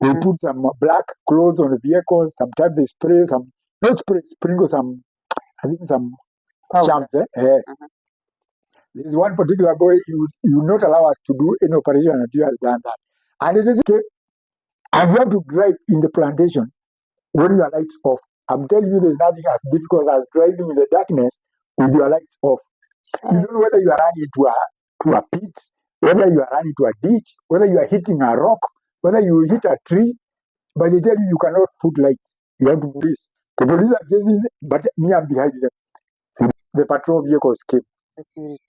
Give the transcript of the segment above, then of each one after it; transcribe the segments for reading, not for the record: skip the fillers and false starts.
They put some black clothes on the vehicles. Sometimes they spray some, not spray, sprinkle some, I think some Powder. charms. There is one particular boy, you will not allow us to do any operation until he has done that. And it is okay. And you have to drive in the plantation when your lights off. I'm telling you, there's nothing as difficult as driving in the darkness with your lights off. You don't know whether you are running to a pit, whether you are running to a ditch, whether you are hitting a rock, whether you hit a tree. But they tell you cannot put lights. You have to police. The police are chasing, but me, I'm behind them. The patrol vehicles came. Security.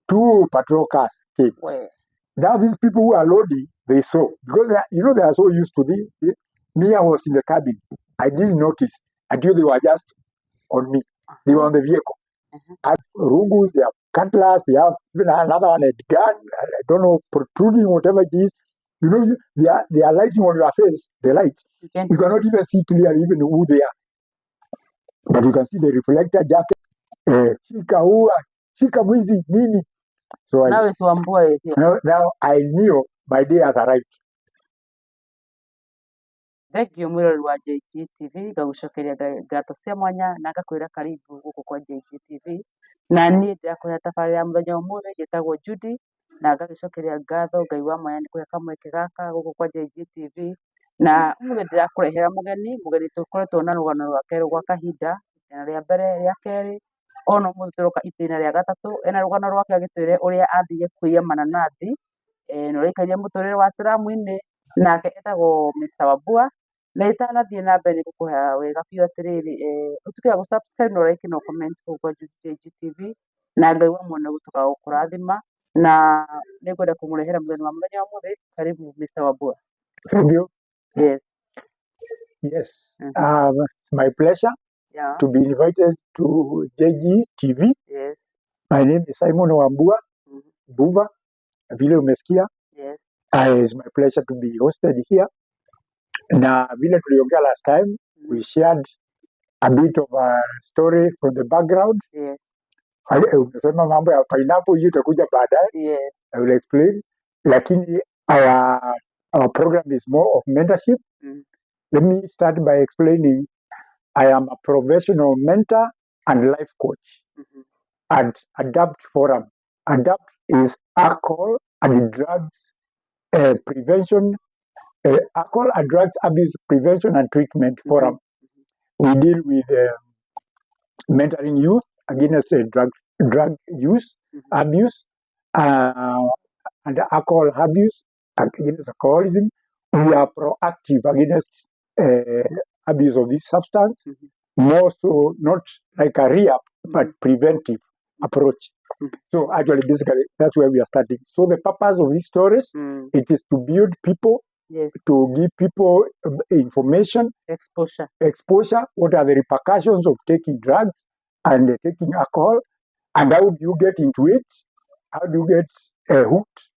2 patrol cars came. Where? Now these people who are loading, they saw. Because they are so used to this. Me, I was in the cabin. I didn't notice until they were just on me. They were on the vehicle. I have rungus, they have cutlass, they have even another one, a gun, I don't know, protruding, whatever it is. They are lighting on your face, the light. You cannot even see clearly even who they are. But you can see the reflector jacket, shika mwizi, nini. So now it's one boy here. now I knew my day has arrived. Thengiũ mwĩrori wa JG TV ngagucokeria ngatho cia mwanya na ngakwĩra karibu gũkũ kwa JG TV na niĩ ndĩrakũhe tabarĩra ya mũthenya ũmũthĩ njĩtagwo Judy na ngagĩcokeria ngatho Ngai wa mwanya nĩ kũhe kamweke gaka gũkũ kwa JG TV na ũmũthĩ ndĩrakũrehera mũgeni tũkoretwo na rũgano rwake rwa kahinda itĩna rĩa mbere rĩa kerĩ ona ũmũthĩ tũroka itĩna rĩa gatatũ ena rũgano rwake agĩtwĩre ũrĩa athire kuiya mananathi na ũrĩa aikarire mũtũrĩre wa ciramu-inĩ nake etagwo Mr. Wambua na itanathiĩ na mbere gũkũhe wega biũ atĩrĩrĩ ũtuĩke wa gũ subscribe na like na comment kũu kwa JG TV na Ngai wa mwanya gũtuĩka wa gũkũrathima na nĩ ngwenda kũmũrehera mũgeni wa mũthenya wa ũmũthĩ karibu Mr. Wambua. Thank you. Yes. Yes. It's my pleasure to be invited to JG TV. Yes. My name is Simon Wambua, Buva, vile umesikia. Yes. It's my pleasure to be hosted here. Na vile tuliongea last time, we shared a bit of a story from the background. Yes. Umesema mambo ya pineapple hiyo itakuja baadaye. Yes. I will explain. Lakini our program is more of mentorship. Let me start by explaining I am a professional mentor and life coach at ADAPT Forum. ADAPT is alcohol and drugs prevention, alcohol and drugs abuse prevention and treatment forum. We deal with mentoring youth against drug use, abuse, and alcohol abuse, against alcoholism. We are proactive against abuse of this substance, more so not like a rehab, but preventive approach. So actually, basically, that's where we are starting. So the purpose of these stories, it is to build people, to give people information, exposure, what are the repercussions of taking drugs and taking alcohol, and how do you get into it, how do you get hooked,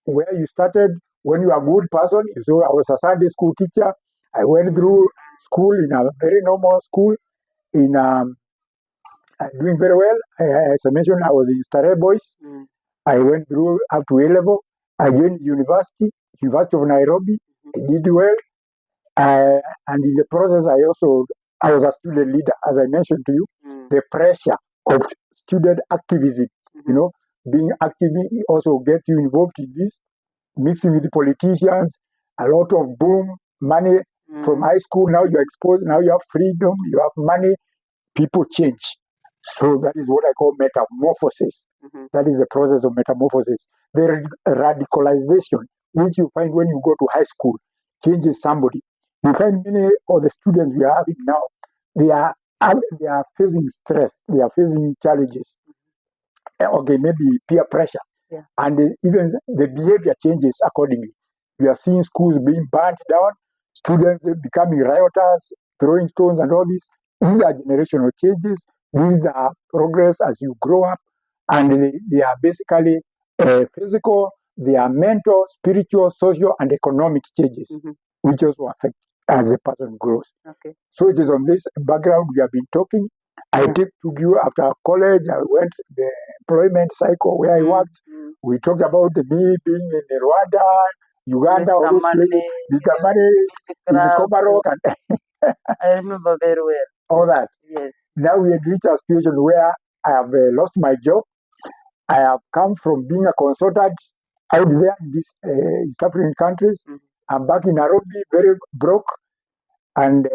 where you started, when you are a good person. So I was a Sunday school teacher. I went through school in a very normal school in doing very well. As I mentioned, I was in Starehe Boys. I went through up to A level. I joined University of Nairobi. I did well. And in the process, I was a student leader, as I mentioned to you. The pressure of student activism, being active also gets you involved in this, mixing with the politicians, a lot of boom, money from high school. Now you're exposed, now you have freedom, you have money, people change. So that is what I call metamorphosis. That is the process of metamorphosis. The radicalization, which you find when you go to high school, changes somebody. You find many of the students we are having now, they are facing stress, they are facing challenges. Okay, maybe peer pressure. And even the behavior changes accordingly. We are seeing schools being burnt down, students becoming rioters, throwing stones and all this. These are generational changes. These are progress as you grow up, and they are basically physical, they are mental, spiritual, social, and economic changes, which also affect as a person grows. So it is on this background we have been talking. I took you after college. I went the employment cycle where I worked. We talked about me being in Rwanda, Uganda, all those places, Mr. Money in Komarok, and I remember very well. all that. Yes. Now we had reached a situation where I have lost my job. I have come from being a consultant out there in these East African countries. I'm back in Nairobi, very broke. And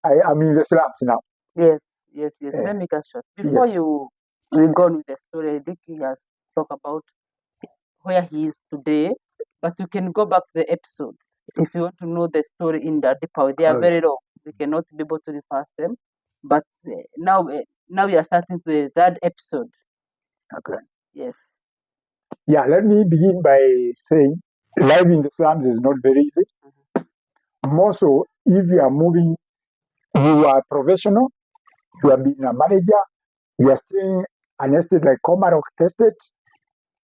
I'm in the slums now. Yes. Let me get short. Before we go on with the story, I think he has talked about where he is today, but you can go back to the episodes if you want to know the story in that deeper. They are very long. We cannot be able to reverse them. But now we are starting to the third episode. Okay. Yes. Yeah, let me begin by saying life in the slums is not very easy. More so, if you are moving, you are professional, you have been a manager, you are staying an estate like Komarok Estate.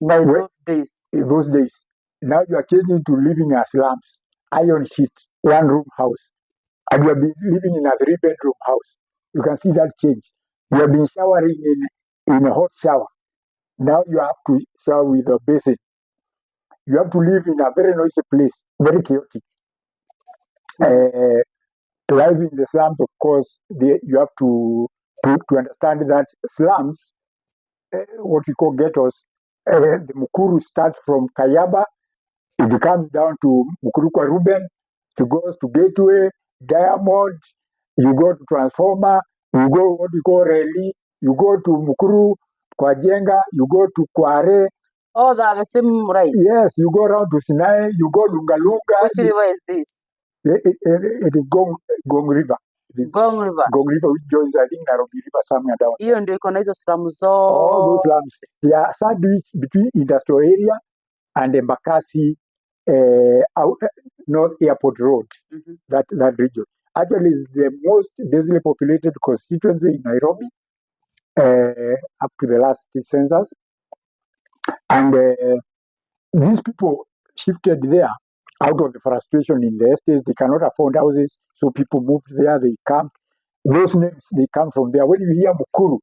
By those days. Now you are changing to living in slums, iron sheet, one room house. And you have been living in a 3-bedroom house. You can see that change. You have been showering in a hot shower. Now you have to shower with a basin. You have to live in a very noisy place, very chaotic. Life in the slums, of course, you have to understand that slums, what we call ghettos, the Mukuru starts from Kayaba, it comes down to Mukurukwa Ruben, it goes to Gateway, Diamond, you go to Transformer, you go what we call Reli, you go to Mukuru, Kwajenga, you go to Kware. Oh, they are the same, right? Yes, you go around to Sinai, you go Lunga Lunga. Which river is this? It is Gong River. Gong River. Gong River, which joins, I think, Nairobi River somewhere down. Hiyo ndio iko na hizo slums All those zote. slums. They are sandwiched between industrial area and Embakasi, North Airport Road, that region. Actually, is the most densely populated constituency in Nairobi up to the last census. And these people shifted there out of the frustration in the estates. They cannot afford houses, so people moved there. They camped. Those names, they come from there. When you hear Mukuru,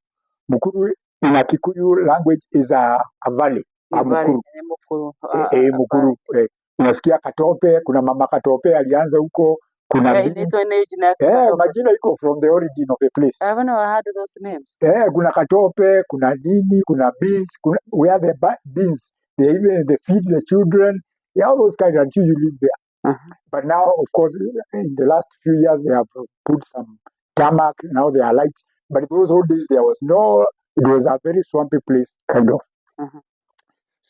Mukuru in a Kikuyu language is a valley. Mukuru. Mukuru. Unasikia Katope, kuna mama Katope alianza huko, kuna majina iko from the origin of the place. I haven't heard those names. Kuna Katope, kuna nini, kuna beans, where the beans, they feed the children. Yeah, all those kind until you live there. But now, of course, in the last few years, they have put some tarmac. Now there are lights. But those old days, there was no. It was a very swampy place, kind of.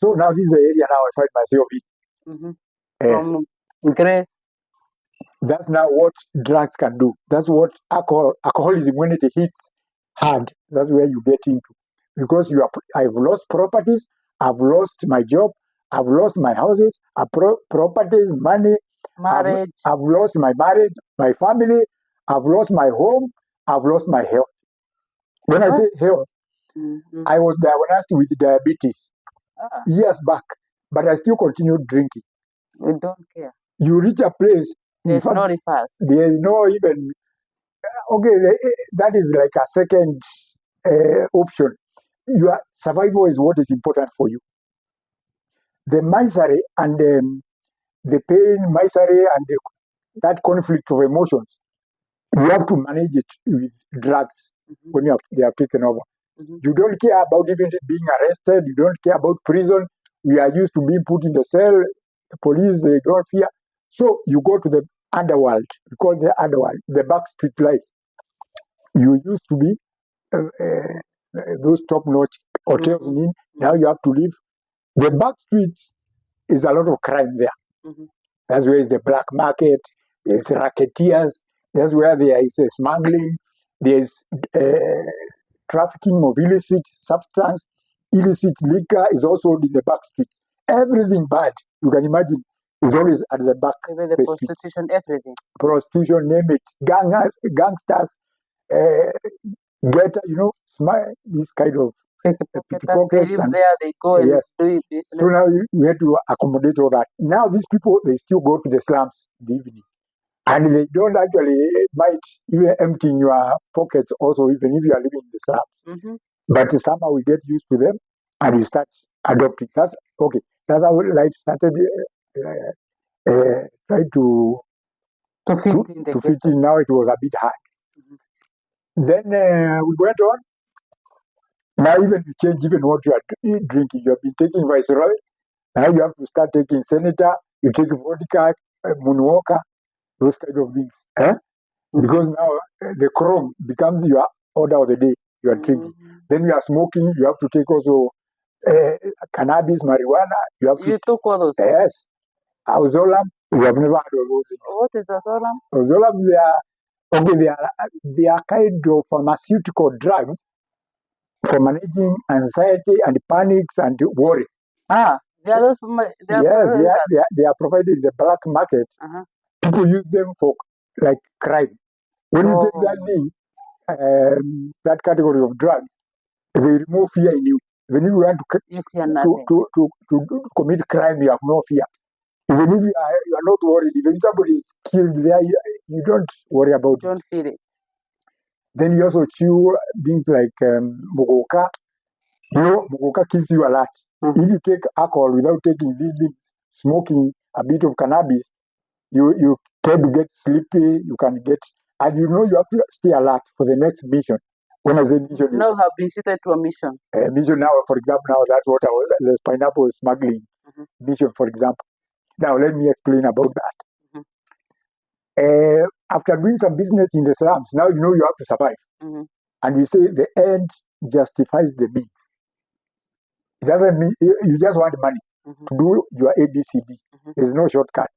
So now this is the area now I find myself in. From Grace. That's now what drugs can do. That's what alcoholism, when it hits hard, that's where you get into. Because I've lost properties, I've lost my job, I've lost my houses, properties, money, marriage. I've lost my marriage, my family, I've lost my home, I've lost my health. When I say health, I was diagnosed with diabetes years back, but I still continued drinking. We don't care. You reach a place, there's no reverse. There is no even, okay, that is like a second option. Your survival is what is important for you. The misery and the pain, misery, and that conflict of emotions, you have to manage it with drugs when they have taken over. You don't care about even being arrested. You don't care about prison. We are used to being put in the cell. The police, they don't fear. So you go to the underworld. We call the underworld, the backstreet life. You used to be those top-notch hotels in. Now you have to live. The back streets is a lot of crime there. That's where is the black market. There's racketeers. That's where there is smuggling. There's trafficking of illicit substance. Illicit liquor is also in the back streets. Everything bad you can imagine is always at the back. Even the prostitution, everything. Prostitution, name it. Gangsters, this kind of pickpockets. They live there, they go and do business. So now we have to accommodate all that. Now these people, they still go to the slums in the evening. And they don't actually might even empty in your pockets also, even if you are living in the slums. But somehow we get used to them and we start adopting. That's how life started tried to fit in the to fit ghetto. in. Now it was a bit hard. Then we went on. Now even you change even what you are drinking. You have been taking Viceroy. Now you have to start taking Senator. You take vodka, Moonwalker, those kind of things. Because now the Chrome becomes your order of the day. You are drinking. Then you are smoking. You have to take also cannabis, marijuana. You have to. You took all those. Yes. Auzolam. We have never heard of those things. What is Azolam? Auzolam, they are kind of pharmaceutical drugs for managing anxiety and panics and worry. They are those. They are Yes, they are provided in the black market. People use them for like crime. When you take that thing, that category of drugs, they remove fear in you. When you want You fear nothing. to commit crime, you have no fear. Even if you are not worried, even if somebody is killed there, you don't worry about You don't feel it. Then you also chew things like mugoka. You know, mugoka keeps you alert. If you take alcohol without taking these things, smoking a bit of cannabis, you tend to get sleepy. You can get, and you know you have to stay alert for the next mission. When I say mission, Now have been shifted to a mission. Mission now, for example, now that's what the pineapple smuggling mission, for example. Now let me explain about that. After doing some business in the slums, now you know you have to survive. And we say the end justifies the means. It doesn't mean you just want money to do your ABCD. There's no shortcut.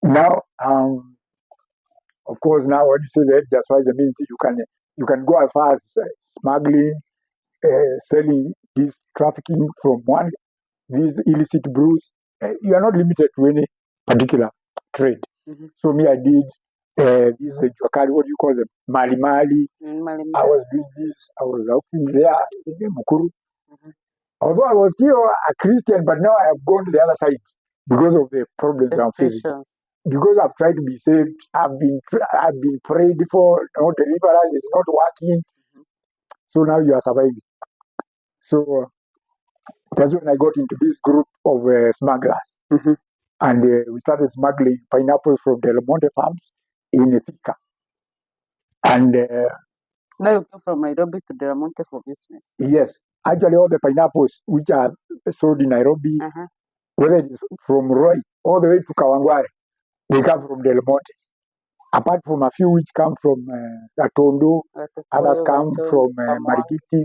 Now, of course, now when you say the end justifies the means, you can go as far as smuggling, selling this trafficking from these illicit brews. You are not limited to any particular trade. So me, I did this what do you call them? Mali Mali. I was doing this. I was helping there in Mukuru. Although I was still a Christian, but now I have gone to the other side because of the problems I'm facing. Because I've tried to be saved, I've been prayed for. No deliverance is not working. So now you are surviving. So that's when I got into this group of smugglers. And we started smuggling pineapples from Del Monte farms in Thika. And now you come from Nairobi to Del Monte for business. Yes, actually all the pineapples which are sold in Nairobi, whether it is from Roy all the way to Kawangware, they come from Del Monte. Apart from a few which come from Atondo, others come from Marigiti,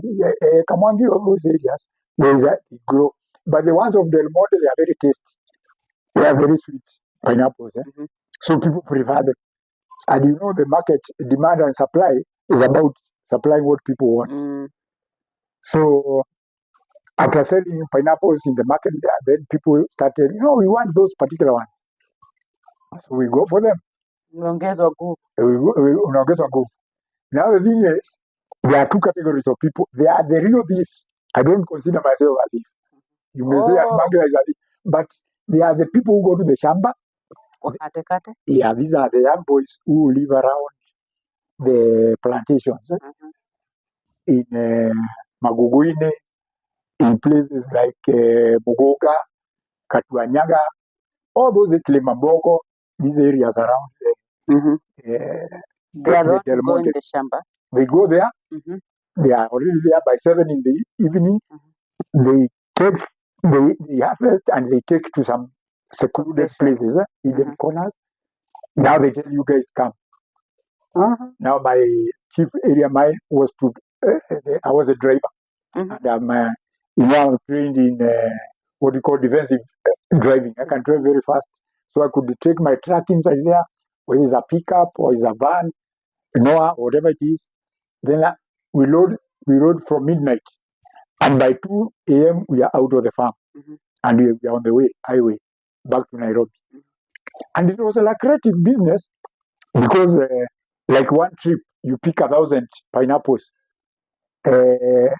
Kamwangi, all those areas, they grow. But the ones of Del Monte, they are very tasty. They are very sweet pineapples. So people prefer them. And you know the market demand and supply is about supplying what people want. So after selling pineapples in the market, then people started, we want those particular ones. So we go for them. Unaongezwa nguvu. Unaongezwa nguvu. Now the thing is, there are two categories of people. They are the real thieves. I don't consider myself a thief. You may say a smuggler is a thief, but they are the people who go to the shamba. Wakate. Yeah, these are the young boys who live around the plantations in Maguguine, in places like Mugoga, Katuanyaga, all those Kilimambogo, these areas around they are the go in the shamba. They go there. They are already there by 7 in the evening. They harvest and they take to some secluded places, hidden corners. Now they tell you guys come. Now my chief area mine was I was a driver, and I'm trained in what you call defensive driving. I can drive very fast, so I could take my truck inside there, whether it's a pickup or it's a van, whatever it is. Then we load from midnight, and by 2 a.m. we are out of the farm, and we are on the highway back to Nairobi. And it was a lucrative business because, like one trip, you pick 1,000 pineapples. You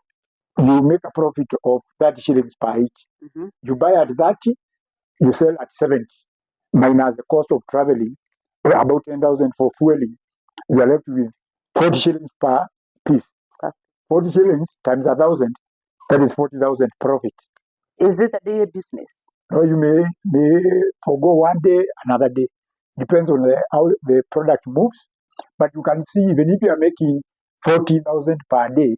make a profit of 30 shillings per each. You buy at 30, you sell at 70, minus the cost of traveling, about 10,000 for fueling. You are left with 40 shillings per piece. 40 shillings times 1,000, that is 40,000 profit. Is it a daily business? Now you may forgo one day, another day. Depends on how the product moves. But you can see even if you are making 40,000 per day,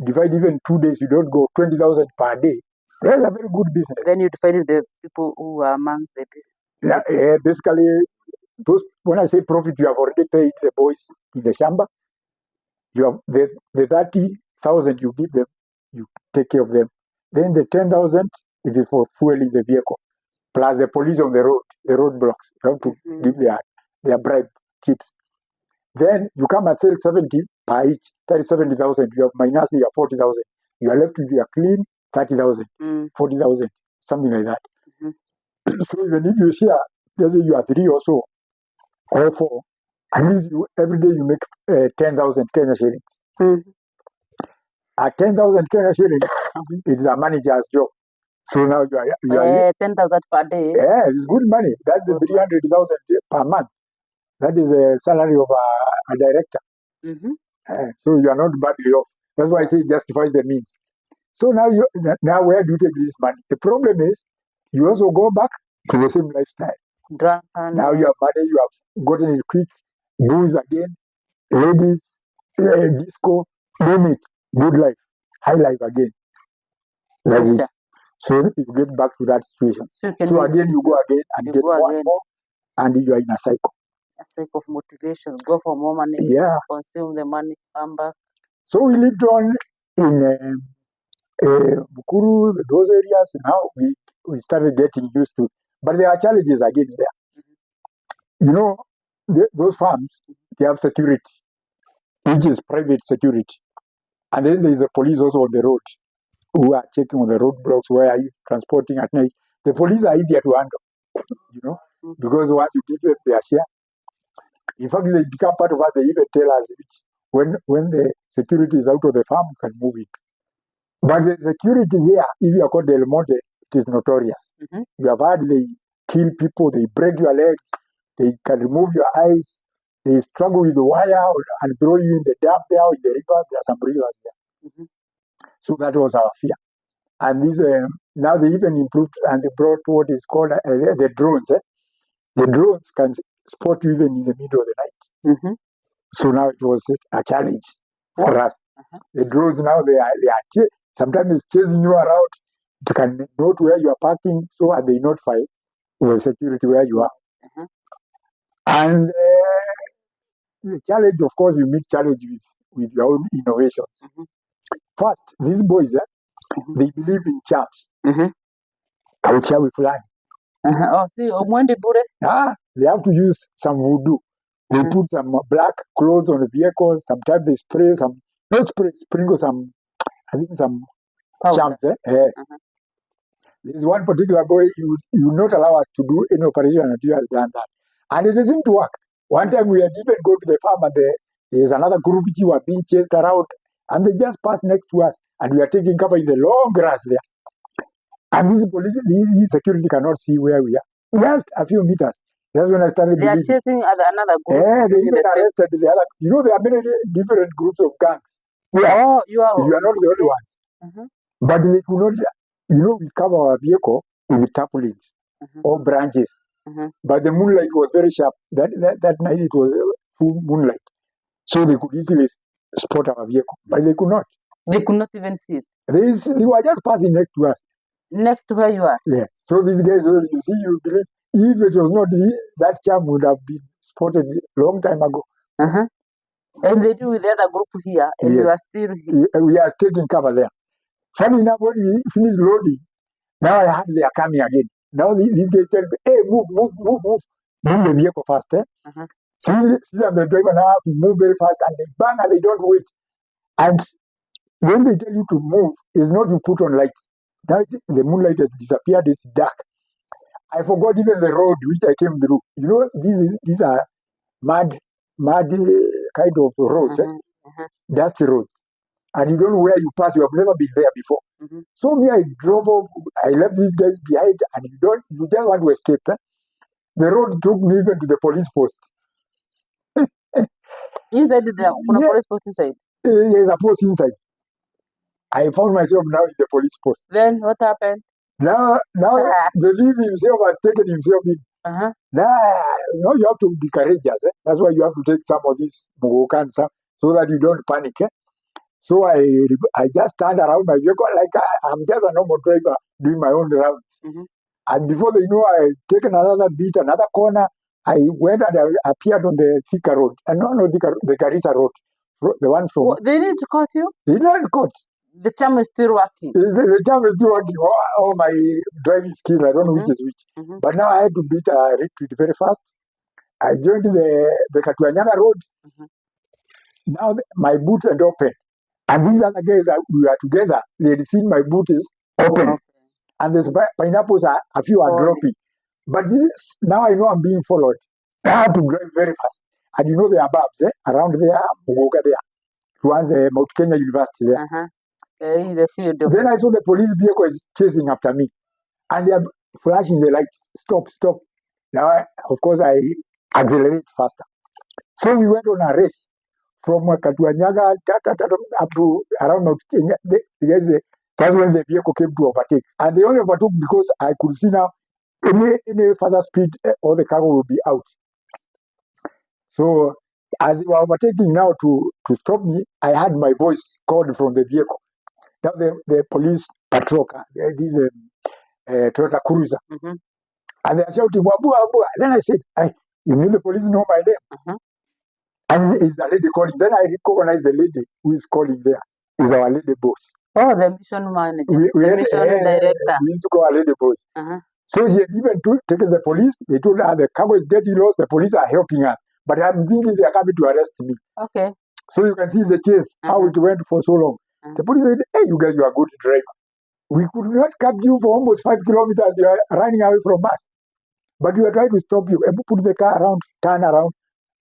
divide even 2 days, you don't go 20,000 per day. That's a very good business. Then you define the people who are among the Basically, those when I say profit, you have already paid the boys in the shamba. You have the 30,000 you give them, you take care of them. Then the 10,000 it is for fueling the vehicle, plus the police on the road, the roadblocks. You have to give their bribe tips. Then you come and sell 70 per each, that is 70,000. You have minus your 40,000. You are left with your clean 30,000, 40,000, something like that. So even if you share, let's say you are 3 or so, or 4, at least every day you make 10,000 Kenya shillings. At 10,000 Kenya shillings, it is a manager's job. So now you are 10,000 per day. Yeah, it's good money. That's 300,000 per month. That is a salary of a director. So you are not badly off. That's why I say it justifies the means. So now where do you take this money? The problem is you also go back to the same lifestyle. Now you have money, you have gotten it quick, booze again, ladies, disco, name it, good life, high life again. That's it. So you get back to that situation. So again you go again and get more and more, and you are in a cycle. A cycle of motivation, go for more money, consume the money, come back. So we lived on in Bukuru, those areas. Now we started getting used to, but there are challenges again there. You know, those farms, they have security, which is private security, and then there is a police also on the road who are checking on the roadblocks where are you transporting at night. The police are easier to handle, because once you give them their share, in fact, they become part of us. They even tell us when the security is out of the farm, you can move it. But the security there, if you are called Del Monte, it is notorious. You have heard they kill people, they break your legs, they can remove your eyes, they struggle with the wire and throw you in the dam there, in the rivers. There are some rivers there. So that was our fear. And this now they even improved and they brought what is called the drones. The drones can spot you even in the middle of the night. So now it was a challenge for us. The drones now they are sometimes it's chasing you around. They can note where you are parking, so they notify the security where you are. And the challenge, of course, you meet challenge with your own innovations. First, these boys, they believe in charms. Kauchawi fulani. They have to use some voodoo. They put some black clothes on the vehicles. Sometimes they spray some, not spray, sprinkle some, I think some charms. There's one particular boy, you not allow us to do any operation until he has done that. And it doesn't work. One time we had even go to the farm and there's another group which were being chased around and they just passed next to us and we are taking cover in the long grass there. And these police, these security cannot see where we are. Just a few meters. That's when I started They are believing. chasing another group. They even arrested the other. There are many different groups of gangs. You are not the only ones. But they could not, we cover our vehicle with tarpaulins or branches. But the moonlight was very sharp. That night it was full moonlight. So they could easily spot our vehicle. But they could not. They could not even see it. They were just passing next to us. Next to where you are? Yeah. So these guys, you see, you believe, if it was not that charm would have been spotted a long time ago. And they do with the other group here, and you are still here. We are taking cover there. Funny enough, when we finish loading, now I heard they are coming again. Now these guys tell me, hey, move the vehicle faster. See the driver now have to move very fast and they bang and they don't wait. And when they tell you to move, it's not you put on lights. Now the moonlight has disappeared, it's dark. I forgot even the road which I came through. These are mud kind of roads, dusty roads. And you don't know where you pass, you have never been there before. So me, I drove off, I left these guys behind, and you just want to escape. The road took me even to the police post. Inside there, police post inside? There's a post inside. I found myself now in the police post. Then what happened? Now the thief himself has taken himself in. Now, you have to be courageous. That's why you have to take some of this mugokan so that you don't panic. So I just turned around my vehicle like I'm just a normal driver doing my own rounds. And before they know, I taken another beat, another corner. I went and I appeared on the Thika road. And no, the Garissa road. The one from... They need to caught you? They didn't caught. The charm is still working. The charm is still working. All my driving skills, I don't know which is which. But now I had to beat a retreat very fast. I joined the Katuanyaga road. Now my boot had open. And these other guys, we were together. They had seen my boot is open. And the pineapples, a few are dropping. But now I know I'm being followed. I have to drive very fast. And you know the ababs, around there, Mugoka there, towards Mount Kenya University there. The field. Then I saw the police vehicle is chasing after me. And they are flashing the lights. Stop, stop. Now, of course, I accelerate faster. So we went on a race from Katuanyaga up to around Mount Kenya. That's when the vehicle came to overtake. And they only overtook because I could see now any further speed, all the cargo will be out. So as they were overtaking now to stop me, I had my voice called from the vehicle. Now the police patrol car, this Toyota Cruiser. And they are shouting, Wabu, Wabu. Then I said, you mean the police know my name? And it's the lady calling. Then I recognize the lady who is calling there. Is our lady boss. Oh, the mission manager. The mission director. We used to call her lady boss. So she had even taken the police. They told her the cargo is getting lost. The police are helping us. But I'm thinking they are coming to arrest me. Okay. So you can see the chase, how it went for so long. The police said, hey, you guys, you are good driver. We could not capture you for almost 5 kilometers. You are running away from us. But we are trying to stop you. And put the car around, turn around.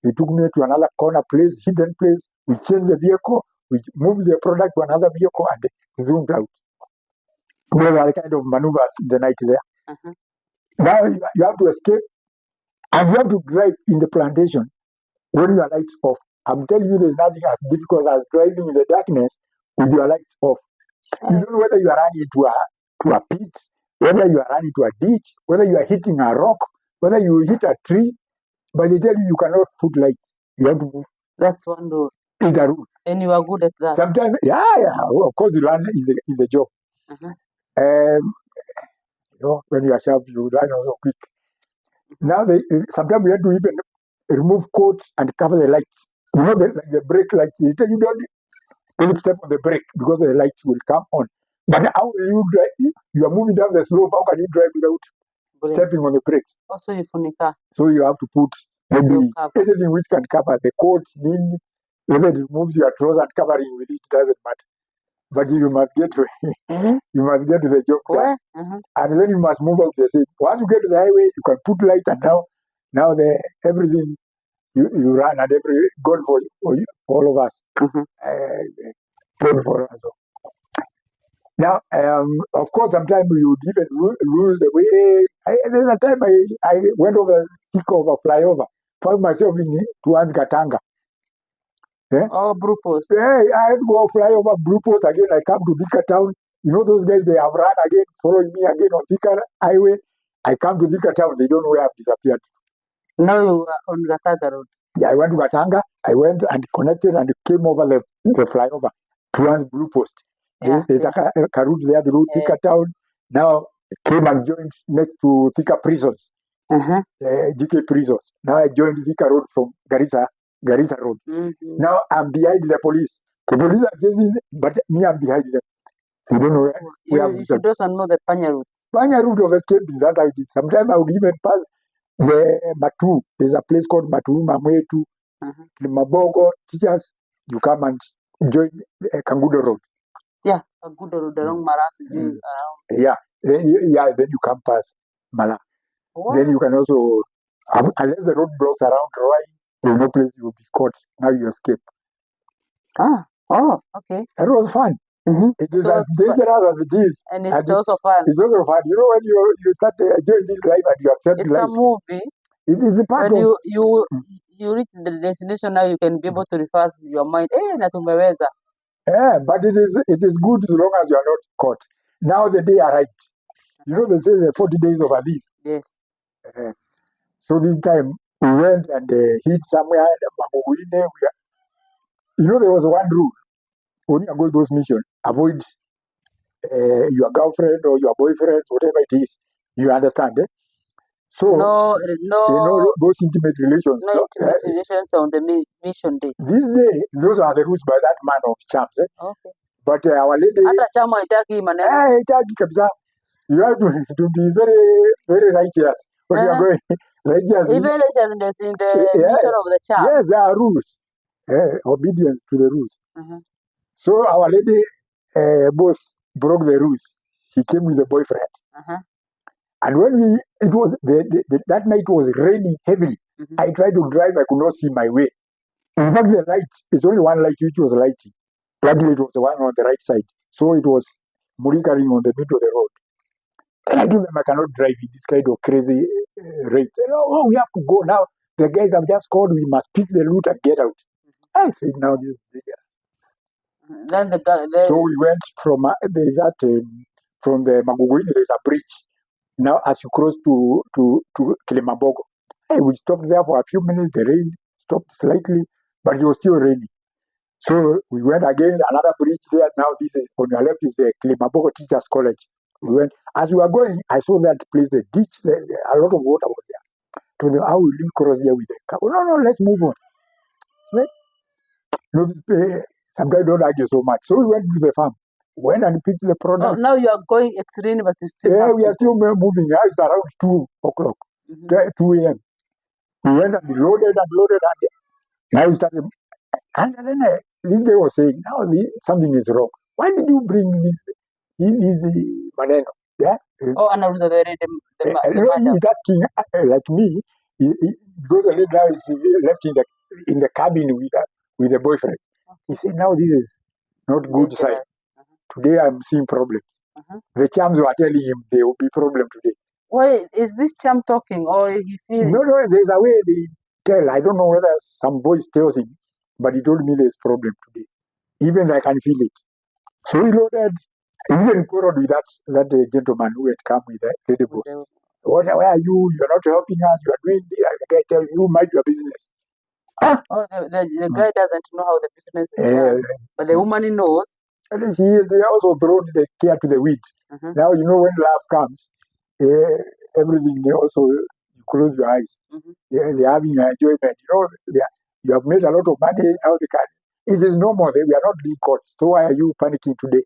He took me to another corner place, hidden place. We changed the vehicle. We moved the product to another vehicle and zoomed out. Those are the kind of maneuvers in the night there. Now you have to escape and you have to drive in the plantation when your lights off. I'm telling you, there's nothing as difficult as driving in the darkness with your lights off. You don't know whether you are running to a pit, whether you are running to a ditch, whether you are hitting a rock, whether you hit a tree. But they tell you cannot put lights. You have to move. That's one rule. It's a rule. And you are good at that. Sometimes, well, of course, you learn in the job. When you are sharp, you learn also quick. Now, sometimes we have to even remove coats and cover the lights. You know, the brake lights. They tell you don't step on the brake because the lights will come on. But how will you drive? You are moving down the slope. How can you drive without stepping on the brakes? Also, you funika. So you have to put maybe anything which can cover the coat, whether it removes your trousers and covering with it doesn't matter. But you must get to you must get to the job done. And then you must move out the same. Once you get to the highway, you can put lights and now everything you run and God for you, all of us. God for us. Now, of course, sometimes you would even lose the way. There's a time I went over a flyover, found myself towards Gatanga. Oh, Blue Post. I had to go fly over Blue Post again. I come to Thika town. You know those guys, they have run again, following me again on Thika highway. I come to Thika town. They don't know where I've disappeared. Now you are on Gatanga road. Yeah, I went to Gatanga. I went and connected and came over the flyover towards Blue Post. There's a route there, the route Thika town. Now came and joined next to Thika prisons, GK prisons. Now I joined Thika road from Garissa road. Now I'm behind the police. The police are chasing, but me, I'm behind them. You don't know where you should also know the Panya route. Panya route of escaping, that's how it is. Sometimes I would even pass the Matu. There's a place called Matu, Mamwetu, Mabogo, teachers. You come and join Kangudo road. Yeah, Kangudo road, along Maras. Yeah, then you come past Mala. Wow. Then you can also, unless the road blocks around Roy, there's no place you will be caught. Now you escape. Okay. That was fun. It is as dangerous as it is. And it's also fun. It's also fun. You know, when you start enjoying this life and you accept it's life. It's a movie. It is a part when of... you reach the destination, now you can be able to reverse your mind. Natumeweza. Yeah, but it is good as long as you are not caught. Now the day arrived. You know, they say the 40 days of a thief. Yes. So this time we went and hid somewhere. You know, there was one rule when you go to those missions: avoid your girlfriend or your boyfriend, whatever it is. You understand? Eh? So No, those intimate relations. no intimate relations on the mission day. This day, those are the rules by that man of charms. Eh? Okay. But our lady, Hata chama haitaki maneno. itaki kabisa. You have to be very, very righteous when you are going righteous. Even in the Yeah, mission of the charm. yes, there are rules. Obedience to the rules. So our lady boss broke the rules. She came with a boyfriend. And when it was that night was raining heavily. I tried to drive. I could not see my way. In fact, the light, it's only one light which was lighting. Luckily, it was the one on the right side. So it was murikaring on the middle of the road. And I told them I cannot drive in this kind of crazy rain. Oh, we have to go now. The guys have just called. We must pick the route and get out. I said, now this is bigger. Then So we went from from the Maguguini, there's a bridge. Now, as you cross to Kilimambogo, we stopped there for a few minutes. The rain stopped slightly, but it was still raining. So we went again, another bridge there. Now this is on your left is the Kilimambogo Teachers College. We went as we were going. I saw that place, the ditch. A lot of water was there. So how will you cross there with the car? No, let's move on. So, sometimes don't argue so much. So we went to the farm, went and picked the product. now you are going extreme, but you still yeah, we are still moving. Now it's around 2 o'clock, 2 a.m. We went and loaded and now we started. And then this guy was saying, now something is wrong. Why did you bring this maneno? Yeah. and also the He's asking like me, because the lady now is left in the cabin with the boyfriend. He said, now this is not good sign. Today I'm seeing problems. The charms were telling him there will be problem today. Why is this charm talking or he feels? No, there's a way they tell. I don't know whether some voice tells him, but he told me there's problem today. Even I can feel it. So he loaded, even quarreled with that gentleman who had come with the lady boss. Where are you? You're not helping us. You are doing this. The guy tells you, mind your business. Oh, the guy doesn't know how the business is done, but the woman knows. And he is also thrown the care to the wind. Now, you know, when love comes, everything, they also, you close your eyes. They're having enjoyment. You know, you have made a lot of money. Now they can. It is normal. We are not being caught. So why are you panicking today?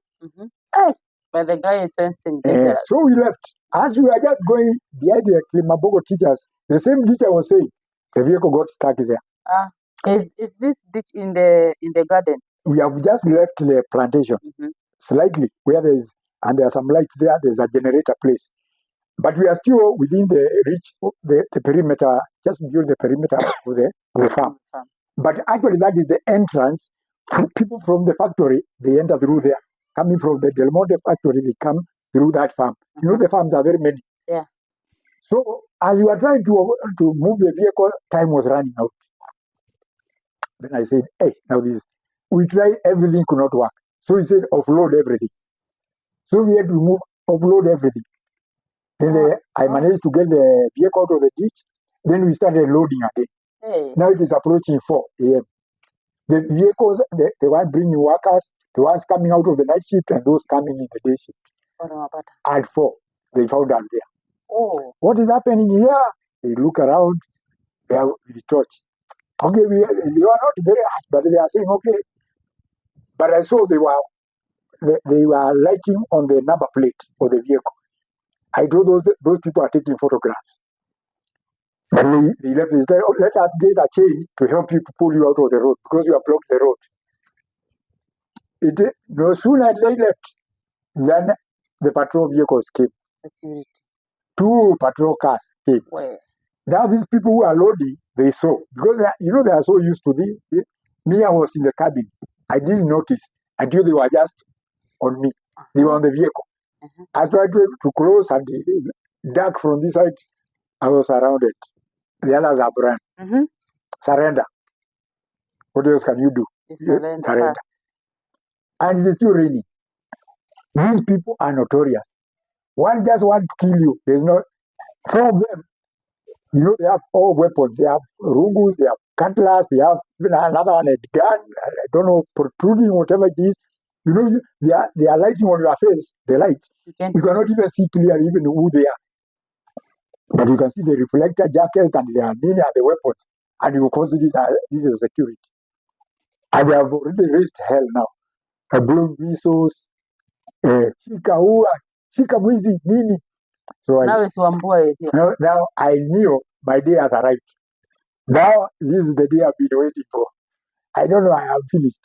But the guy is sensing dangerous. So we left. As we were just going behind the Kilimambogo teachers, the same teacher was saying the vehicle got stuck there. Is this ditch in the garden? We have just left the plantation slightly where there are some lights there. There's a generator place, but we are still within the reach, the perimeter, just beyond the perimeter of the farm. But actually, that is the entrance. People from the factory, they enter through there. Coming from the Del Monte factory, they come through that farm. You know, the farms are very many. Yeah. So as we were trying to move the vehicle, time was running out. Then I said, hey, now we tried, everything could not work. So he said, offload everything. So we had to offload everything. Then I managed to get the vehicle out of the ditch. Then we started loading again. Hey. Now it is approaching 4 a.m. The vehicles, the one bringing workers, the ones coming out of the night shift, and those coming in the day shift. At 4, they found us there. Oh. What is happening here? They look around, they are with the torch. Okay, they were not very harsh, but they are saying, okay. But I saw they were lighting on the number plate of the vehicle. I told those people are taking photographs. But they left. They said, oh, let us get a chain to help you to pull you out of the road because you have blocked the road. No sooner they left than the patrol vehicles came. Security. 2 patrol cars came. Where? Now these people who are loading, they saw. Because they are so used to this. Me, I was in the cabin. I didn't notice until they were just on me. They were on the vehicle. I tried to close and duck from this side. I was surrounded. The others are brand. Surrender. What else can you do? Surrender. And it is still raining. These people are notorious. One just want to kill you. There's no, four of them, they have all weapons. They have rungus, they have cutlass, they have even another one, a gun, I don't know, protruding, whatever it is. They are lighting on your face, the light. You cannot even see clearly even who they are. But you can see the reflector jackets and their many other weapons. And you consider this is security. And they have already raised hell now. Blowing whistles, shika mwizi, nini. So now I knew my day has arrived. Now this is the day I've been waiting for. I don't know, I have finished.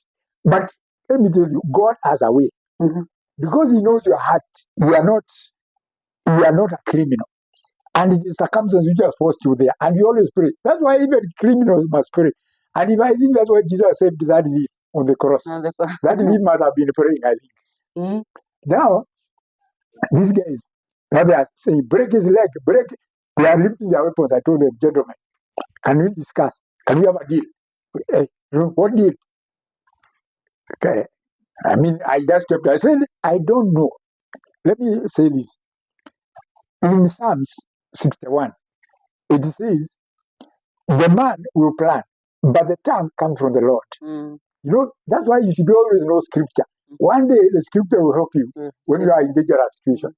But let me tell you, God has a way. Because He knows your heart. You are not a criminal. And it is circumstances which have forced you there. And you always pray. That's why even criminals must pray. And if I think that's why Jesus saved that thief on the cross. That thief must have been praying, I think. Now, these guys, now they are saying, break his leg, break. They are lifting their weapons. I told them, gentlemen, can we discuss? Can we have a deal? What deal? Okay. I mean, I said, I don't know. Let me say this. In Psalms 61, it says, the man will plan, but the tongue comes from the Lord. That's why you should always know scripture. One day the scripture will help you when you are in dangerous situation.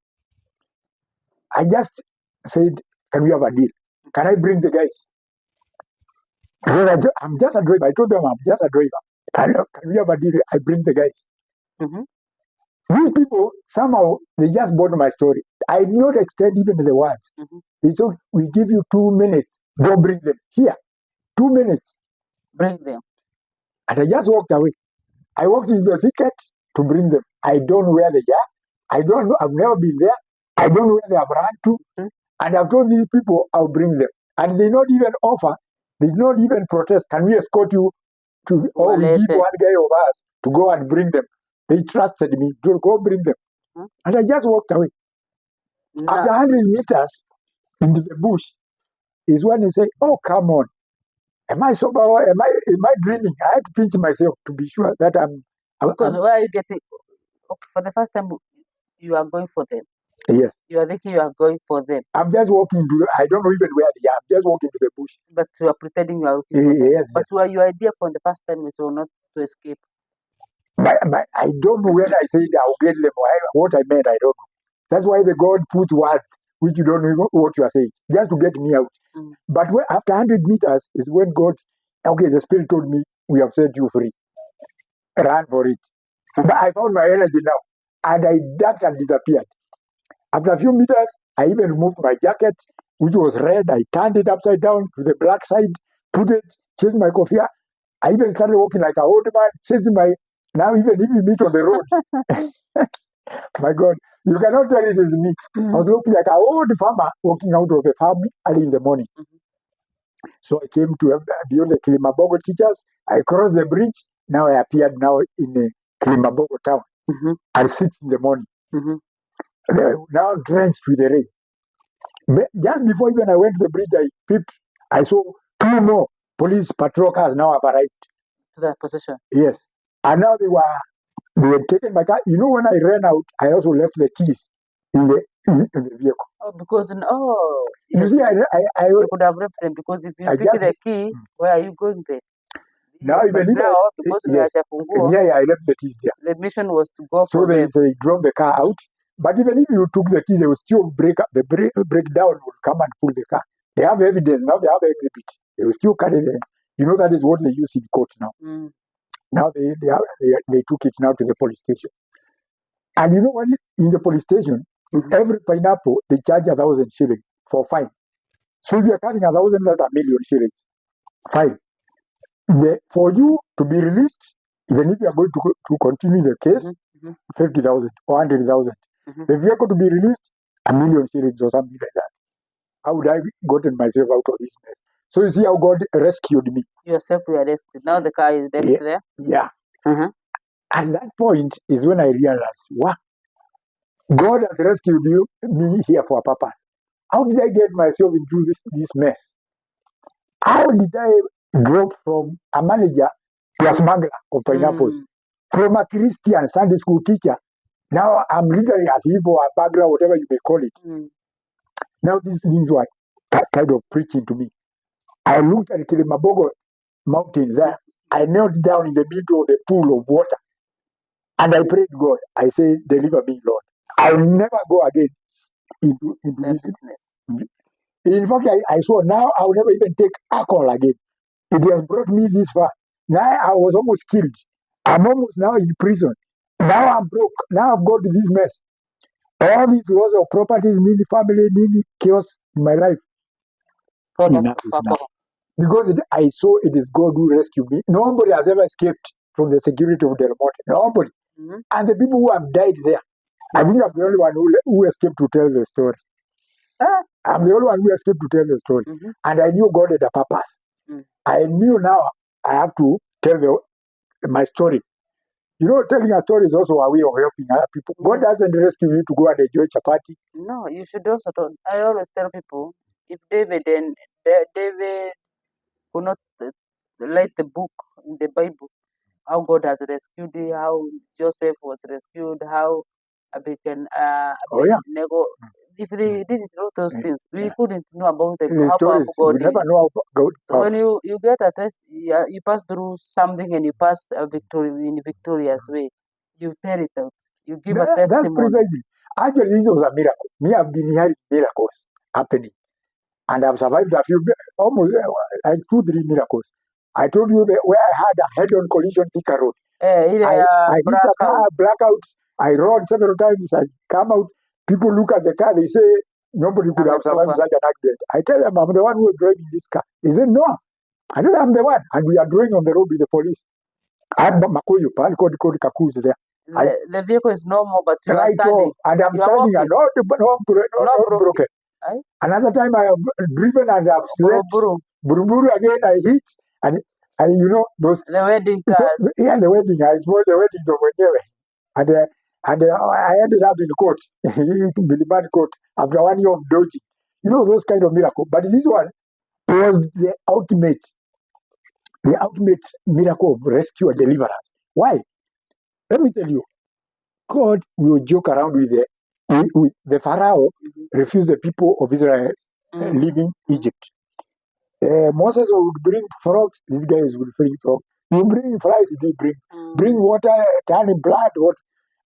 I just said, can we have a deal? Can I bring the guys? I'm just a driver. I told them I'm just a driver. Can we have a deal? I bring the guys. These people, somehow, they just bought my story. I did not extend even the words. They said, we give you 2 minutes. Go bring them. Here, 2 minutes. Bring them. And I just walked away. I walked into the thicket to bring them. I don't know where they are. I don't know. I've never been there. I don't know where they have run to. And I've told these people I'll bring them. And they not even offer. They did not even protest. Can we escort you to, or we give one guy of us to go and bring them? They trusted me to go bring them. And I just walked away. After 100 meters into the bush is when they say, oh, come on. Am I sober? Am I dreaming? I had to pinch myself to be sure that I'm. Because where are you getting? Okay, for the first time, you are going for them. Yes. You are thinking you are going for them. I'm just walking to. I don't know even where they are. I'm just walking to the bush. But you are pretending you are looking for them. Yes. But your idea from the first time is not to escape. But I don't know when I said I'll get them. What I meant, I don't know. That's why the God put words which you don't know what you are saying, just to get me out. But after 100 meters is when God, the Spirit told me, we have set you free. Run for it. But I found my energy now, and I ducked and disappeared. After a few meters, I even removed my jacket, which was red. I turned it upside down to the black side, put it, changed my coffee. I even started walking like a old man, changing my. Now even if we meet on the road, my God, you cannot tell it is me. I was looking like an old farmer walking out of the farm early in the morning. So I came to beyond the Kilimabogo teachers. I crossed the bridge. Now I appeared now in the Kilimabogo town at 6 in the morning. Now drenched with the rain. But just before even I went to the bridge, I peeped. I saw 2 more police patrol cars now have arrived. To that position? Yes. And now they had taken my car. When I ran out, I also left the keys in the vehicle. Oh, because you see, you could have left them because if you pick the key, where are you going then? Now even because yes, I left the keys there. The mission was to go so for them. So they drove the car out. But even if you took the key, they will still the breakdown will come and pull the car. They have evidence now. They have exhibit. They will still carry them. That is what they use in court now. Now they took it now to the police station. And when in the police station, every pineapple they charge 1,000 shillings for fine. So if you are carrying 1,000, that's 1,000,000 shillings. Fine. For you to be released, even if you are going to continue the case, 50,000 or 100,000. The vehicle to be released, 1,000,000 shillings or something like that. How would I gotten myself out of this mess? So you see how God rescued me. Yourself were arrested. Now the car is left there. Yeah. At that point is when I realized, wow, God has rescued me here for a purpose. How did I get myself into this mess? How did I drop from a manager to a smuggler of pineapples? From a Christian Sunday school teacher Now I'm literally a thief or a burglar, whatever you may call it. Now these things were kind of preaching to me. I looked at Kilimabogo mountain there. I knelt down in the middle of the pool of water and I prayed God. I said, deliver me, Lord. I'll never go again into this business. In fact, I swore now I'll never even take alcohol again. It has brought me this far. Now I was almost killed. I'm almost now in prison. Now I'm broke. Now I've got to this mess. All these loss of properties, needy family, needy chaos in my life. Enough is enough. Because I saw it is God who rescued me. Nobody has ever escaped from the security of the remote. Nobody. And the people who have died there, I think I'm the only one who escaped to tell the story. I'm the only one who escaped to tell the story. And I knew God had a purpose. I knew now I have to tell my story. You know, telling a story is also a way of helping other people. God doesn't rescue you to go and enjoy chapati. No, you should also tell. I always tell people, if David could not write the book in the Bible, how God has rescued you, how Joseph was rescued, how Abednego. If they didn't know those things, we couldn't know about how powerful God is. Never know about God. So when you get a test, you pass through something and you pass a victory in a victorious way, you tell it out. You give a testimony. That's precisely. Actually, this was a miracle. Me, I've been hearing miracles happening. And I've survived a few, almost like 2-3 miracles. I told you that where I had a head-on collision, Thika Road. I hit a car, blackout. I rode several times. I come out. People look at the car. They say, nobody could have survived such an accident. I tell them, I'm the one who was driving this car. They say, no. I know I'm the one. And we are driving on the road with the police. I'm Makoyo, called Kakuzi there. The vehicle is normal, but you right are standing. Off, and I'm standing and not broken. Another time I have driven and I've slept. Buruburu again, I hit. And you know, those. The wedding car. So, yeah, the wedding. I suppose the weddings of Wenyewe. And I ended up in court, Biliman court, after 1 year of dodging. You know, those kind of miracles. But this one was the ultimate miracle of rescue and deliverance. Why? Let me tell you, God will joke around with the Pharaoh, refuse the people of Israel leaving Egypt. Moses would bring frogs, these guys would bring frogs. You bring flies, they bring water, turning blood,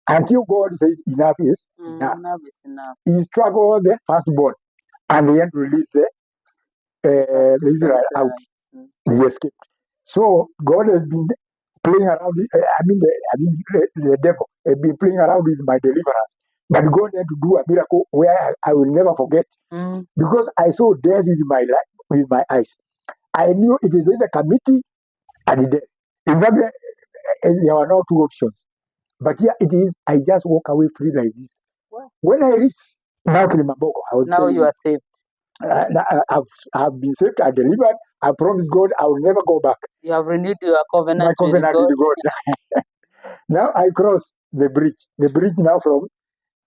until God said enough is enough. He struck all the firstborn, and then released the Israel out. He escaped. So God has been playing around. The devil has been playing around with my deliverance. But God had to do a miracle where I will never forget, because I saw death with my eyes. I knew it is either committee and death. In fact, there were no two options. But here it is. I just walk away free like this. Wow. When I reached now Kilimaboko, I was now you are saved. I've been saved. I delivered. I promised God I will never go back. You have renewed your covenant, my covenant with God. Now I cross the bridge. The bridge now from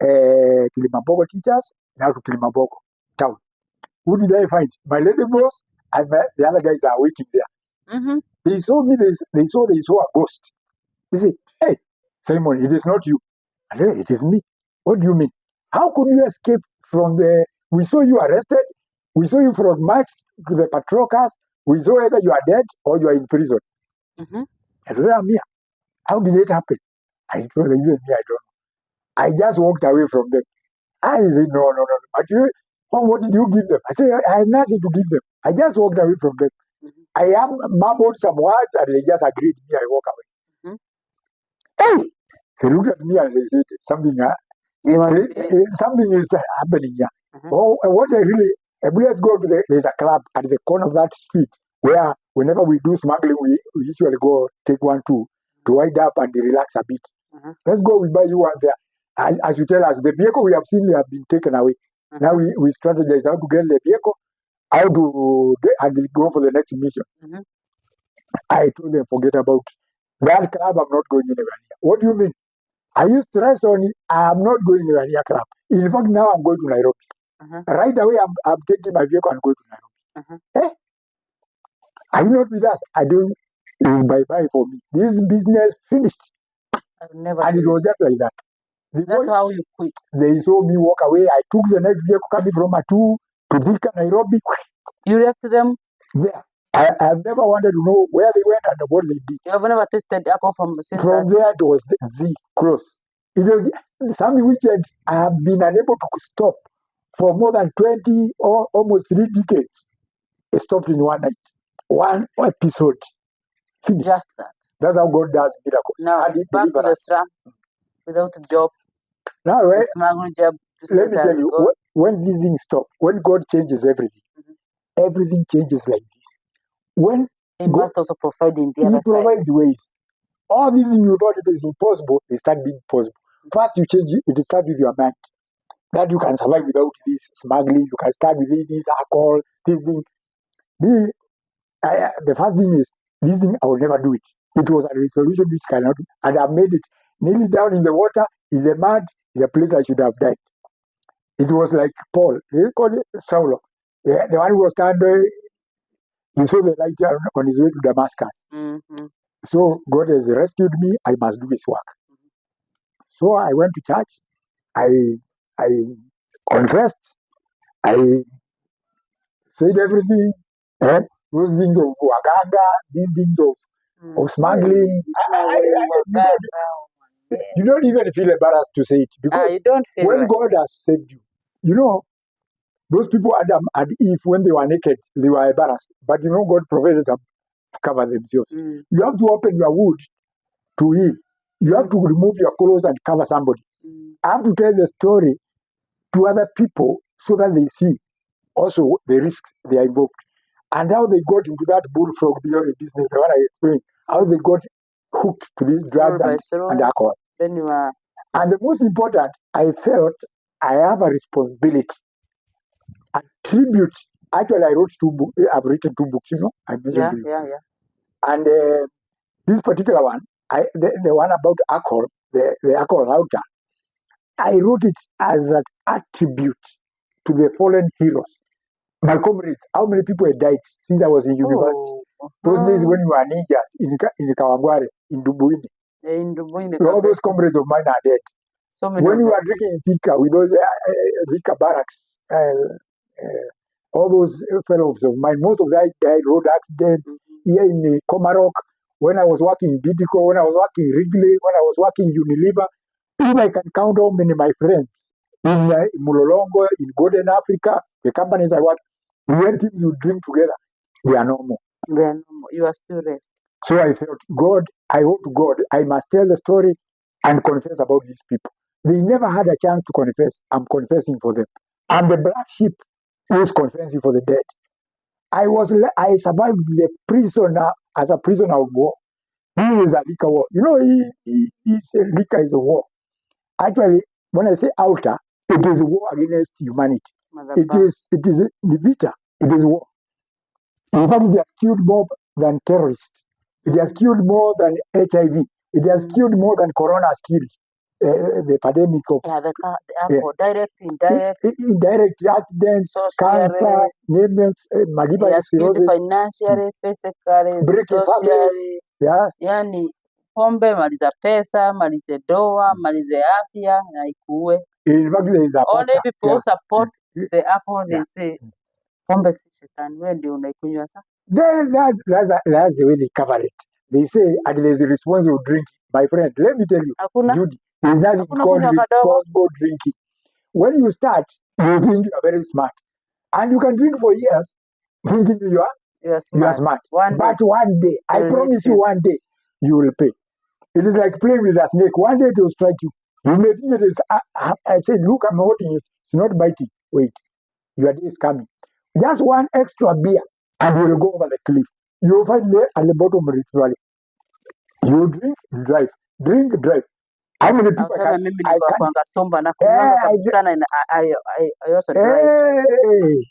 Kilimaboko teachers now to Kilimaboko town. Who did I find? My lady boss and the other guys are waiting there. They saw me. They saw a ghost. They say, "Hey, Simon, it is not you." I said, "It is me." What do you mean? How could you escape from the? We saw you arrested. We saw you from March to the patrol cars. We saw either you are dead or you are in prison. I said, "I'm here. How did it happen?" I told them, even me, I don't know. I just walked away from them. I said, no. But what did you give them? I said, I had nothing to give them. I just walked away from them. I have mumbled some words and they just agreed with me. I walk away. Hey! They looked at me and they said, something is happening here. What I really, let's go to there's a club at the corner of that street where whenever we do smuggling, we usually go take 1-2 to wind up and relax a bit. Let's go, we buy you one there. And as you tell us, the vehicle we have seen have been taken away. Now we strategize how to get the vehicle, how to get and go for the next mission. I told them, forget about that club. I'm not going anywhere near. What do you mean? Are you stressed on it? I'm not going anywhere near club. In fact, now I'm going to Nairobi. Right away, I'm taking my vehicle and going to Nairobi. Are you not with us? I don't. It's bye-bye for me. This business finished. And it was just like that. That's how you quit. They saw me walk away. I took the next vehicle coming from Matu to Thika, Nairobi. You left them there. I've never wanted to know where they went and what they did. You have never tasted alcohol from since From there, it was Z, close. It was something which I have been unable to stop for more than 20 or almost 3 decades. It stopped in one night, one episode. Finished. Just that. That's how God does miracles. Now, back to the slum, without a job. Now, the smuggling job. Let me tell you, when these things stop, when God changes everything, everything changes like this. When He must also provide in the other He provides ways. All these things you thought it is impossible, they start being possible. First, you change it starts with your mind. That you can survive without this smuggling, you can start with this alcohol, this thing. The first thing is, this thing, I will never do it. It was a resolution which cannot, and I made it nearly down in the water, in the mud, in the place I should have died. It was like Paul, they called it Saul, the one who was standing, he saw the light on his way to Damascus. So God has rescued me, I must do his work. So I went to church, I confessed, I said everything, those things of waganga, these things of smuggling. You don't even feel embarrassed to say it because you don't feel when right. God has saved you, you know, those people, Adam and Eve, when they were naked, they were embarrassed. But you know, God provided them to cover themselves. You have to open your wood to Him. You have to remove your clothes and cover somebody. I have to tell the story to other people so that they see also the risks they are involved. And how they got into that bullfrog theory business, the one I explained, how they got hooked to these drugs and alcohol. Then you are. And the most important, I felt I have a responsibility, a tribute. Actually, I wrote 2 books. I've written 2 books, you know. I mentioned to you. Yeah. And this particular one, the one about alcohol, the alcohol outer, I wrote it as an attribute to the fallen heroes. My comrades, how many people had died since I was in university? Those days when we were ninjas in Kawangware, in Dubuini. All those comrades of mine are dead. So many when we were drinking in Thika, with those Thika barracks, all those fellows of mine, most of them died road accidents here in Komarok. When I was working in Bidiko, when I was working in Wrigley, when I was working in Unilever, if I can count how many my friends in Mulolongo, in Golden Africa, the companies I work, when things you drink together, they are no more. You are still left. So I felt, God, I hope to God, I must tell the story and confess about these people. They never had a chance to confess. I'm confessing for them. I'm the black sheep who is confessing for the dead. I survived the prisoner as a prisoner of war. This is a liquor war. You know, liquor is a war. Actually, when I say outer, it is a war against humanity. It is Nivita. It is war. In fact, it has killed more than terrorists. It has killed more than HIV. It has killed more than Corona has killed. The pandemic of direct, indirect accidents, cancer, name it, multiple sclerosis, financially, physically, breaking families. Yeah. Yani pombe maliza pesa, malize doa, malize afya na ikuue. In fact, there is a Only people support the alcohol, they say pombe si shetani, wewe ndio unaikunywa sasa. Then that's the way they cover it. They say, and there's a responsible drinking. My friend, let me tell you, Judy, there's nothing called responsible drinking. When you start, you think you are very smart. And you can drink for years thinking you are smart. But one day, I promise you one day, you will pay. It is like playing with a snake. One day it will strike you. You may think it is, I said, look, I'm holding it. It's not biting. Wait, your day is coming. Just one extra beer and you will go over the cliff. You will find there at the bottom of the valley. You drink, drive. Drink, drive. How many people I also drive.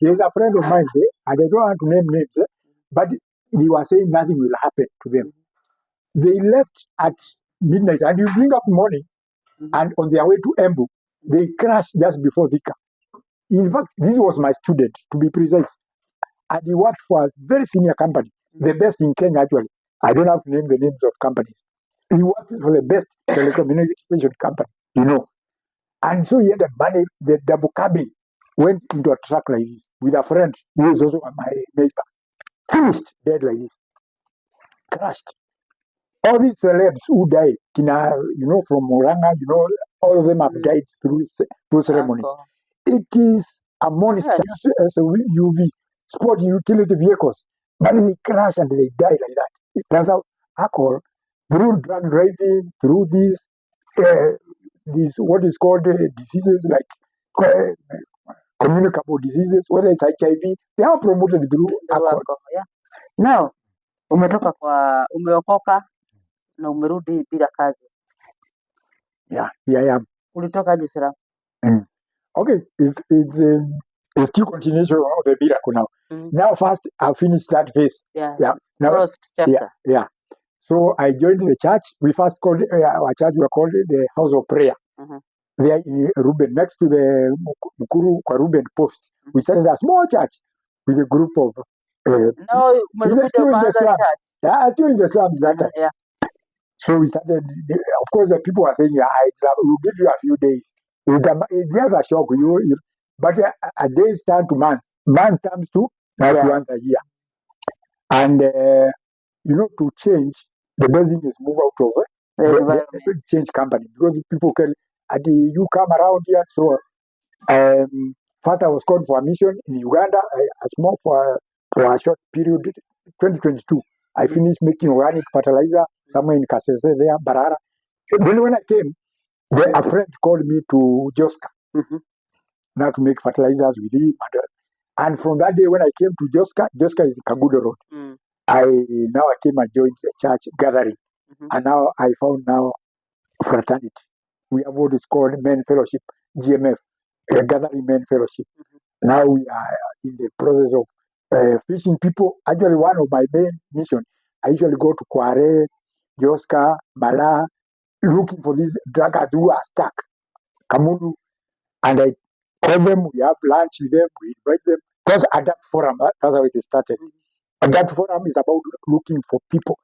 There's a friend of mine there, and I don't want to name names, but he was saying nothing will happen to them. They left at midnight, and you drink up morning, and on their way to Embu, they crashed just before Vika. In fact, this was my student, to be precise. And he worked for a very senior company, the best in Kenya, actually. I don't have to name the names of companies. He worked for the best telecommunication company, you know. And so he had the money, the double cabin, went into a truck like this with a friend who is also my neighbor. Finished, dead like this, crushed. All these celebs who died, from Moranga, all of them have died through those ceremonies. It is a monster used as a UV, sport utility vehicles, but they crash and they die like that. That's how alcohol, through drug driving, through these what is called diseases like communicable diseases, whether it's HIV, they are promoted through alcohol. Yeah. Now, umeokoka na umerudi bila kazi. Yeah, here I am. Ulitokaje Sira? Okay, it's still continuation of the miracle now. Now first I finished that phase. Yeah. Now, First chapter. Yeah. So I joined the church. We first called our church. We called it the House of Prayer. There in Ruben, next to the Mukuru kwa Ruben Post. We started a small church with a group of. No, still in the slums. Yeah, still in the slums that time. Yeah. So we started. Of course, the people were saying, "Yeah, we'll give you a few days." It's just a shock, but a days turn to months. Months turns to once a year. And to change, the best thing is move out of the change company, because people can. You come around here, so first I was called for a mission in Uganda, a small for a short period, 2022. I finished making organic fertilizer somewhere in Kasese there, Barara. Then when I came, a friend called me to Joska now to make fertilizers with him. And from that day when I came to Joska is Kagudo Road. I came and joined the church gathering. And now I found fraternity. We have what is called men fellowship, GMF, gathering men fellowship. Now we are in the process of fishing people. Actually, one of my main mission, I usually go to Kware, Joska, Bala, looking for these drunkards who are stuck. Kamundu, and I call them, we have lunch with them, we invite them. That's Adapt Forum, that's how it started. Adapt Forum is about looking for people.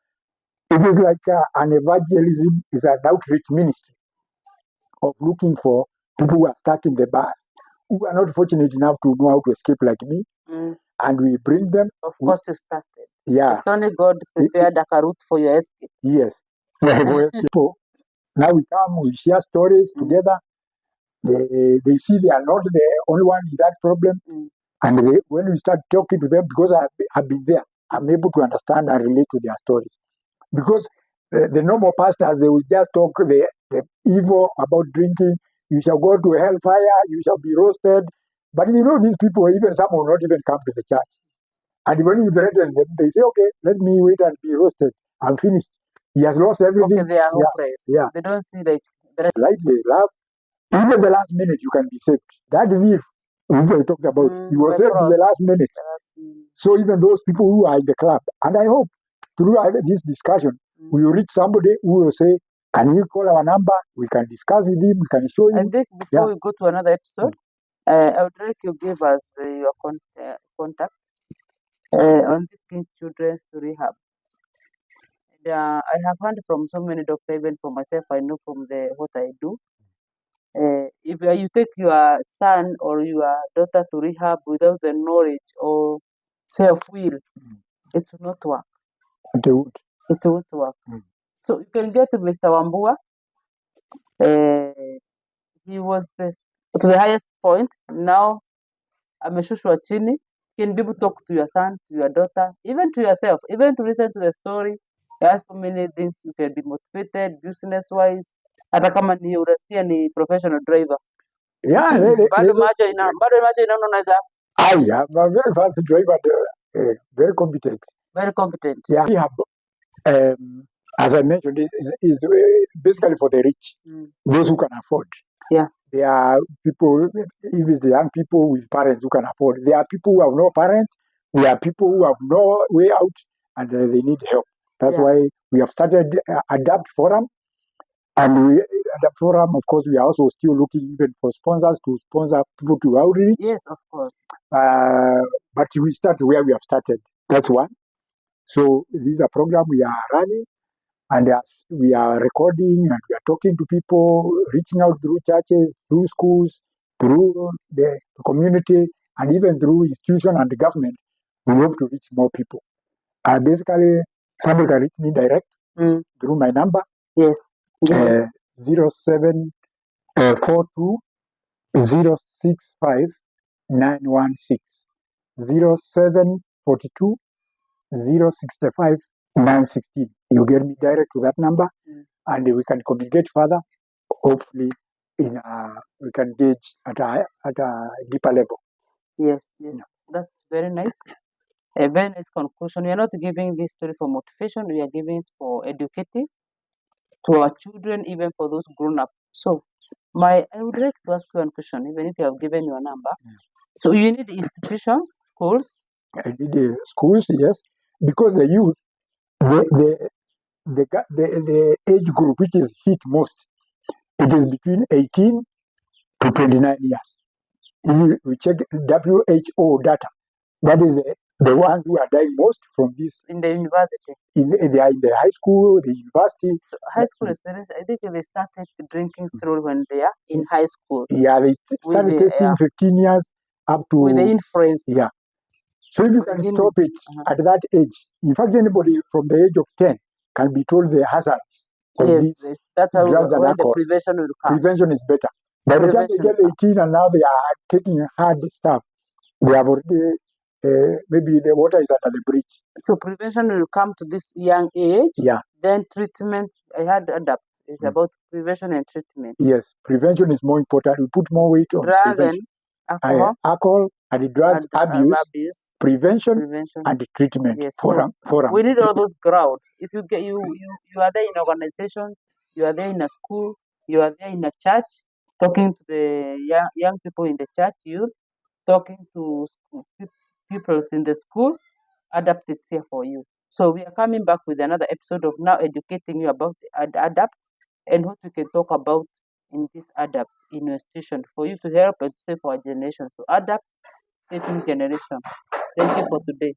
It is like an evangelism, is an outreach ministry of looking for people who are stuck in the bars, who are not fortunate enough to know how to escape like me. And we bring them. Of course, you started. Yeah. It's only God prepared a route for your escape. Yes. People. Now we come, we share stories together. They see they are not the only one in that problem. And when we start talking to them, because I've been there, I'm able to understand and relate to their stories. Because the normal pastors, they will just talk the evil about drinking. You shall go to hellfire, you shall be roasted. But these people, even some will not even come to the church. And when you threaten them, they say, okay, let me wait and be roasted. I'm finished. He has lost everything. Okay, they are hopeless. Yeah. They don't see the lightly is love. Even the last minute you can be saved. That thief, which I talked about, he was saved in the last minute. So even those people who are in the club, and I hope through this discussion, we will reach somebody who will say, can you call our number? We can discuss with him. We can show you. I think before we go to another episode, I would like you to give us your contact on taking children to rehab. And, I have heard from so many doctors, even for myself, I know from what I do. If you take your son or your daughter to rehab without the knowledge or self-will, it will not work. It won't work. So you can get Mr. Wambua. He was to the highest point. Now ameshushwa chini. You can be able to talk to your son, to your daughter, even to yourself, even to listen to the story. There are so many things you can be motivated, business-wise. Hata kama ni unasikia ni professional driver. Yeah, bado macho inaona unaweza. I'm a very fast driver, very competent. Very competent. Yeah, we have, as I mentioned, is basically for the rich, those who can afford. Yeah. There are people, even the young people with parents who can afford. There are people who have no parents. There are people who have no way out, and they need help. That's why we have started Adapt Forum. And Adapt Forum, of course, we are also still looking even for sponsors to sponsor people to outreach. Yes, of course. But we start where we have started. That's one. So this is a program we are running. And as we are recording and we are talking to people, reaching out through churches, through schools, through the community, and even through institution and the government, we hope to reach more people. Basically, somebody can reach me direct through my number. Yes. 0742 065 916. 0742 065 916. You get me direct to that number, and we can communicate further. Hopefully, we can gauge at a deeper level. Yes. That's very nice. A very nice conclusion. We are not giving this story for motivation. We are giving it for educating to our children, even for those grown up. So, I would like to ask you one question, even if you have given your number. So, you need institutions, schools. I did the schools, yes, because the youth, the age group which is hit most, it is between 18 to 29 years. If we check WHO data, that is the ones who are dying most from this. In the university. They are in the high school, the universities. So high school students, I think they started drinking slowly when they are in high school. Yeah, they started testing 15 years up to. With the influence. Yeah. So if you can stop it at that age, in fact, anybody from the age of 10 can be told the hazards of these that's how drugs and when alcohol. The prevention will come. Prevention is better. By the time they get 18 and now they are taking hard stuff, they have already, maybe the water is under the bridge. So prevention will come to this young age. Yeah. Then treatment, I had adapt. It's about prevention and treatment. Yes, prevention is more important. We put more weight on drug prevention. and alcohol and the drugs abuse, prevention and the treatment. Yes. Forum. We need all those ground. If you get you are there in organization, you are there in a school, you are there in a church, talking to the young people in the church, youth, talking to pupils in the school, adapt it's here for you. So we are coming back with another episode of now educating you about adapt and what we can talk about in this adapt in your station for you to help and save our generation. So adapt saving generation. Thank you for today.